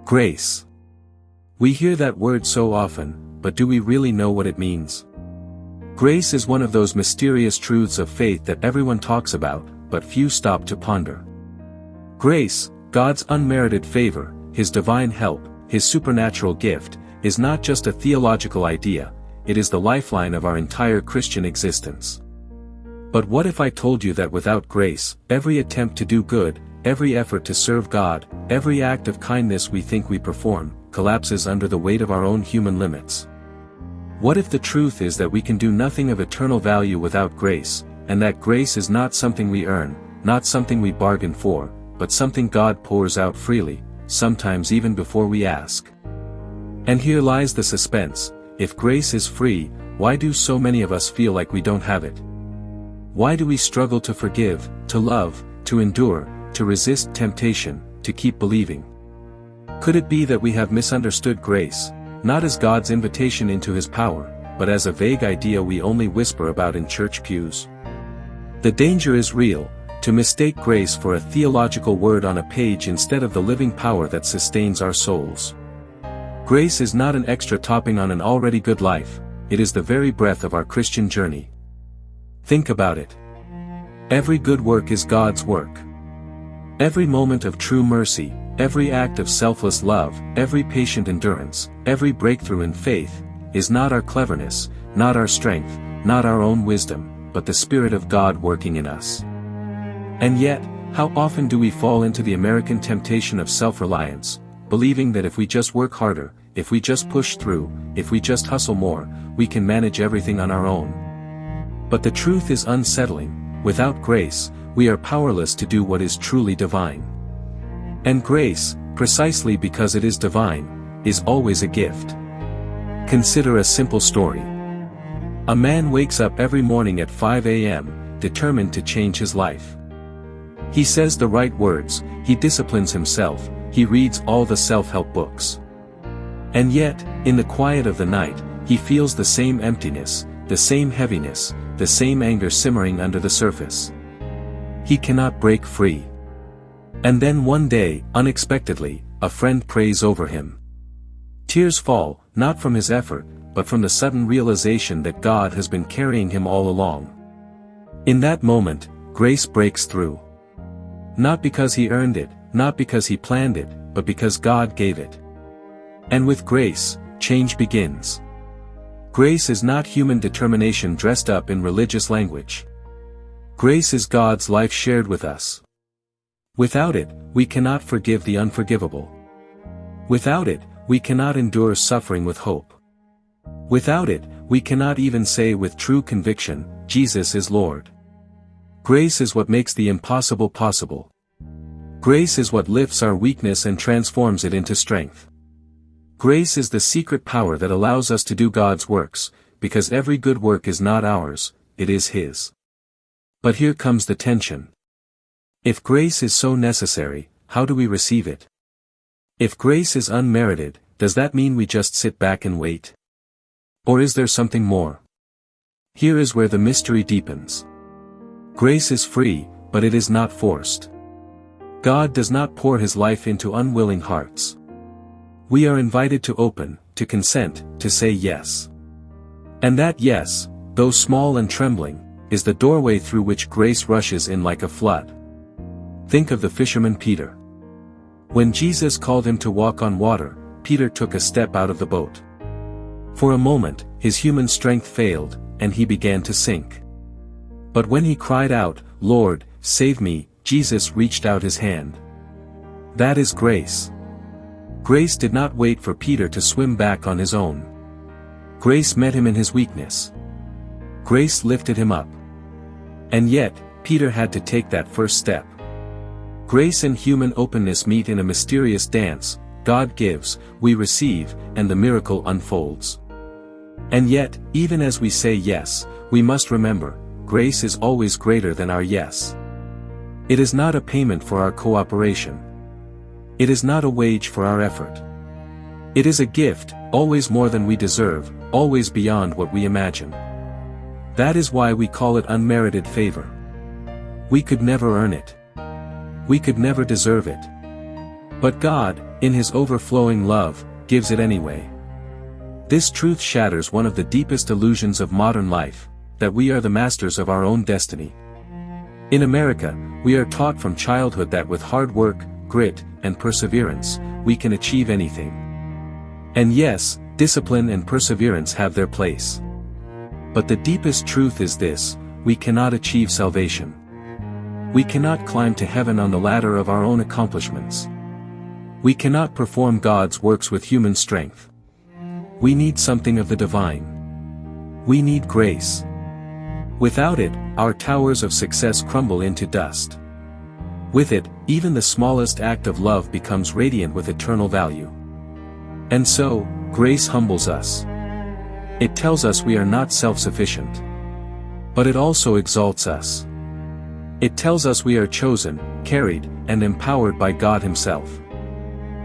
Grace. We hear that word so often, but do we really know what it means? Grace is one of those mysterious truths of faith that everyone talks about, but few stop to ponder. Grace, God's unmerited favor, His divine help, His supernatural gift, is not just a theological idea, it is the lifeline of our entire Christian existence. But what if I told you that without grace, every attempt to do good, every effort to serve God, every act of kindness we think we perform, collapses under the weight of our own human limits? What if the truth is that we can do nothing of eternal value without grace, and that grace is not something we earn, not something we bargain for, but something God pours out freely, sometimes even before we ask? And here lies the suspense: if grace is free, why do so many of us feel like we don't have it? Why do we struggle to forgive, to love, to endure, to resist temptation, to keep believing? Could it be that we have misunderstood grace, not as God's invitation into His power, but as a vague idea we only whisper about in church pews? The danger is real, to mistake grace for a theological word on a page instead of the living power that sustains our souls. Grace is not an extra topping on an already good life, it is the very breath of our Christian journey. Think about it. Every good work is God's work. Every moment of true mercy, every act of selfless love, every patient endurance, every breakthrough in faith, is not our cleverness, not our strength, not our own wisdom, but the Spirit of God working in us. And yet, how often do we fall into the American temptation of self-reliance, believing that if we just work harder, if we just push through, if we just hustle more, we can manage everything on our own? But the truth is unsettling: without grace, we are powerless to do what is truly divine. And grace, precisely because it is divine, is always a gift. Consider a simple story. A man wakes up every morning at 5 a.m., determined to change his life. He says the right words, he disciplines himself, he reads all the self-help books. And yet, in the quiet of the night, he feels the same emptiness, the same heaviness, the same anger simmering under the surface. He cannot break free. And then one day, unexpectedly, a friend prays over him. Tears fall, not from his effort, but from the sudden realization that God has been carrying him all along. In that moment, grace breaks through. Not because he earned it, not because he planned it, but because God gave it. And with grace, change begins. Grace is not human determination dressed up in religious language. Grace is God's life shared with us. Without it, we cannot forgive the unforgivable. Without it, we cannot endure suffering with hope. Without it, we cannot even say with true conviction, Jesus is Lord. Grace is what makes the impossible possible. Grace is what lifts our weakness and transforms it into strength. Grace is the secret power that allows us to do God's works, because every good work is not ours, it is His. But here comes the tension. If grace is so necessary, how do we receive it? If grace is unmerited, does that mean we just sit back and wait? Or is there something more? Here is where the mystery deepens. Grace is free, but it is not forced. God does not pour His life into unwilling hearts. We are invited to open, to consent, to say yes. And that yes, though small and trembling, is the doorway through which grace rushes in like a flood. Think of the fisherman Peter. When Jesus called him to walk on water, Peter took a step out of the boat. For a moment, his human strength failed, and he began to sink. But when he cried out, "Lord, save me," Jesus reached out His hand. That is grace. Grace did not wait for Peter to swim back on his own. Grace met him in his weakness. Grace lifted him up. And yet, Peter had to take that first step. Grace and human openness meet in a mysterious dance. God gives, we receive, and the miracle unfolds. And yet, even as we say yes, we must remember, grace is always greater than our yes. It is not a payment for our cooperation. It is not a wage for our effort. It is a gift, always more than we deserve, always beyond what we imagine. That is why we call it unmerited favor. We could never earn it. We could never deserve it. But God, in his overflowing love, gives it anyway. This truth shatters one of the deepest illusions of modern life, that we are the masters of our own destiny. In America, we are taught from childhood that with hard work, grit, and perseverance, we can achieve anything. And yes, discipline and perseverance have their place. But the deepest truth is this: we cannot achieve salvation. We cannot climb to heaven on the ladder of our own accomplishments. We cannot perform God's works with human strength. We need something of the divine. We need grace. Without it, our towers of success crumble into dust. With it, even the smallest act of love becomes radiant with eternal value. And so, grace humbles us. It tells us we are not self-sufficient. But it also exalts us. It tells us we are chosen, carried, and empowered by God Himself.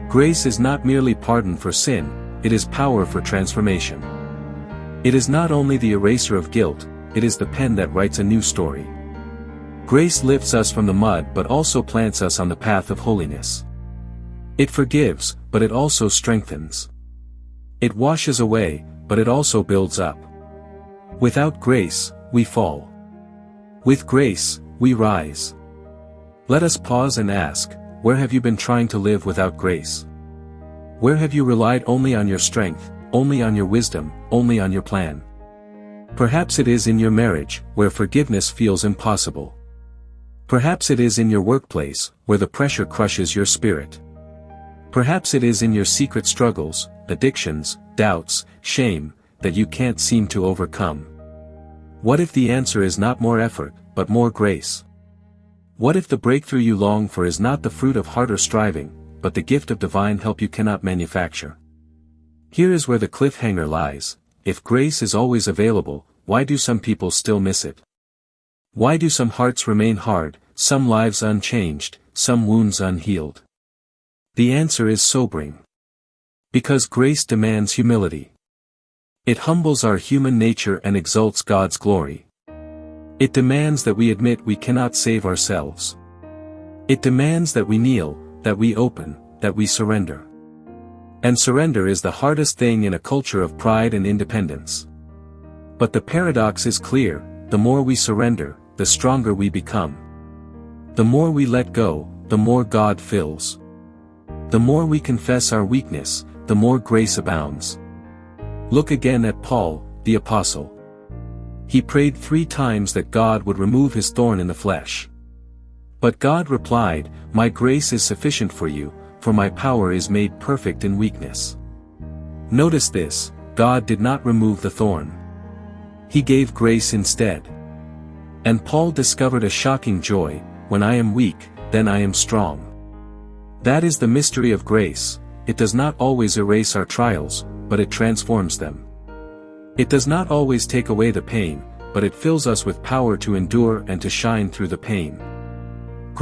Grace is not merely pardon for sin, it is power for transformation. It is not only the eraser of guilt, it is the pen that writes a new story. Grace lifts us from the mud but also plants us on the path of holiness. It forgives, but it also strengthens. It washes away, but it also builds up. Without grace, we fall. With grace, we rise. Let us pause and ask, where have you been trying to live without grace? Where have you relied only on your strength, only on your wisdom, only on your plan? Perhaps it is in your marriage, where forgiveness feels impossible. Perhaps it is in your workplace, where the pressure crushes your spirit. Perhaps it is in your secret struggles, addictions, doubts, shame, that you can't seem to overcome. What if the answer is not more effort, but more grace? What if the breakthrough you long for is not the fruit of harder striving, but the gift of divine help you cannot manufacture? Here is where the cliffhanger lies: if grace is always available, why do some people still miss it? Why do some hearts remain hard, some lives unchanged, some wounds unhealed? The answer is sobering. Because grace demands humility. It humbles our human nature and exalts God's glory. It demands that we admit we cannot save ourselves. It demands that we kneel, that we open, that we surrender. And surrender is the hardest thing in a culture of pride and independence. But the paradox is clear: the more we surrender, the stronger we become. The more we let go, the more God fills. The more we confess our weakness, the more grace abounds. Look again at Paul, the apostle. He prayed 3 times that God would remove his thorn in the flesh. But God replied, "My grace is sufficient for you, for my power is made perfect in weakness." Notice this: God did not remove the thorn. He gave grace instead. And Paul discovered a shocking joy: when I am weak, then I am strong. That is the mystery of grace. It does not always erase our trials, but it transforms them. It does not always take away the pain, but it fills us with power to endure and to shine through the pain.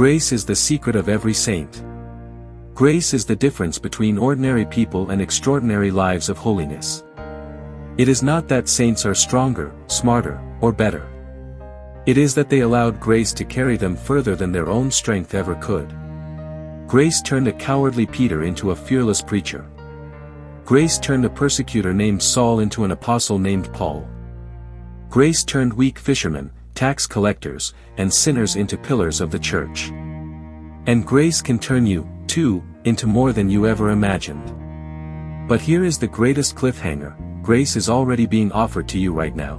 Grace is the secret of every saint. Grace is the difference between ordinary people and extraordinary lives of holiness. It is not that saints are stronger, smarter, or better. It is that they allowed grace to carry them further than their own strength ever could. Grace turned a cowardly Peter into a fearless preacher. Grace turned a persecutor named Saul into an apostle named Paul. Grace turned weak fishermen, tax collectors, and sinners into pillars of the church. And grace can turn you, too, into more than you ever imagined. But here is the greatest cliffhanger: grace is already being offered to you right now.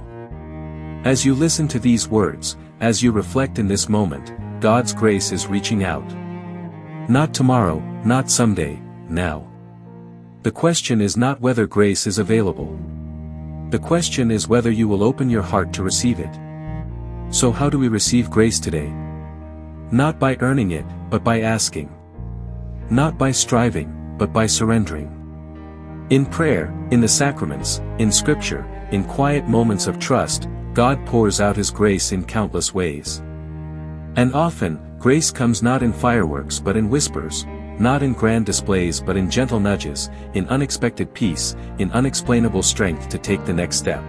As you listen to these words, as you reflect in this moment, God's grace is reaching out. Not tomorrow, not someday, now. The question is not whether grace is available. The question is whether you will open your heart to receive it. So how do we receive grace today? Not by earning it, but by asking. Not by striving, but by surrendering. In prayer, in the sacraments, in scripture, in quiet moments of trust, God pours out His grace in countless ways. And often, grace comes not in fireworks but in whispers, not in grand displays but in gentle nudges, in unexpected peace, in unexplainable strength to take the next step.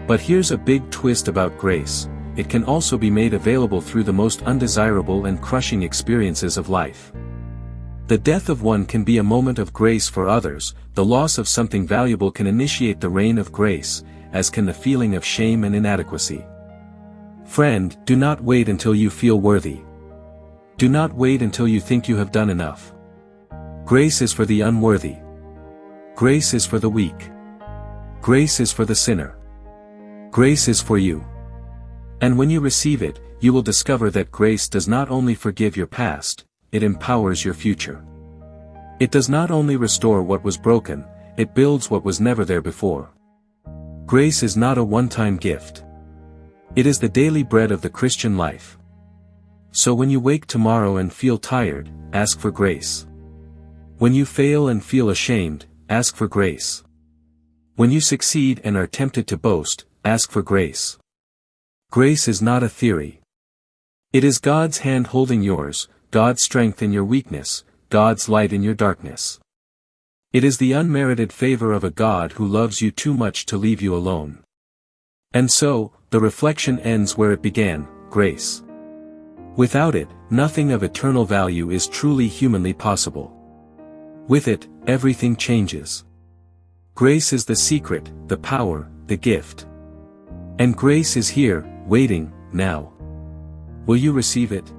But here's a big twist about grace: it can also be made available through the most undesirable and crushing experiences of life. The death of one can be a moment of grace for others, the loss of something valuable can initiate the reign of grace, as can the feeling of shame and inadequacy. Friend, do not wait until you feel worthy. Do not wait until you think you have done enough. Grace is for the unworthy. Grace is for the weak. Grace is for the sinner. Grace is for you. And when you receive it, you will discover that grace does not only forgive your past, it empowers your future. It does not only restore what was broken, it builds what was never there before. Grace is not a one-time gift. It is the daily bread of the Christian life. So when you wake tomorrow and feel tired, ask for grace. When you fail and feel ashamed, ask for grace. When you succeed and are tempted to boast, ask for grace. Grace is not a theory. It is God's hand holding yours, God's strength in your weakness, God's light in your darkness. It is the unmerited favor of a God who loves you too much to leave you alone. And so, the reflection ends where it began, grace. Without it, nothing of eternal value is truly humanly possible. With it, everything changes. Grace is the secret, the power, the gift. And grace is here, waiting, now. Will you receive it?